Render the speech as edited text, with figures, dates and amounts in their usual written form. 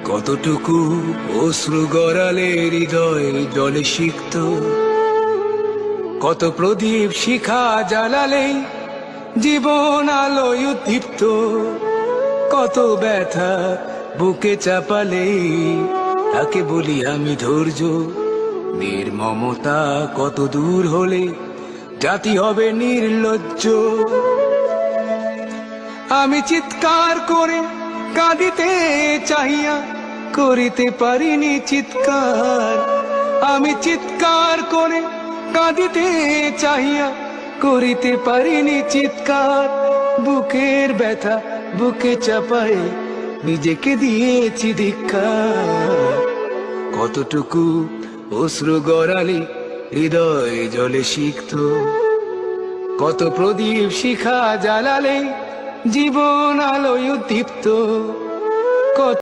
কতটুকু অশ্রু গড়ালে হৃদয় জলে সিক্ত, কত প্রদীপ শিখা জ্বালালে জীবন আলোয় উদ্দীপ্ত, কত ব্যথা বুকে চাপালে তাকে বলি আমি ধৈর্য। নির্মমতা কত দূর হলে জাতি হবে নির্লজ্জ। আমি চিৎকার করে কাঁদিতে চাহিয়া করিতে পারিনি চিৎকার, আমি চিৎকার করে কাঁদিতে চাহিয়া করিতে পারিনি চিৎকার। বুকের ব্যথা বুকে চাপায় নিজেকে দিয়েছি ধিক্কার। কতটুকু অশ্রু গড়ালে হৃদয় জলে সিক্ত, কত প্রদীপ শিখা জ্বালালে জীবন আলোয় উদ্দীপ্ত।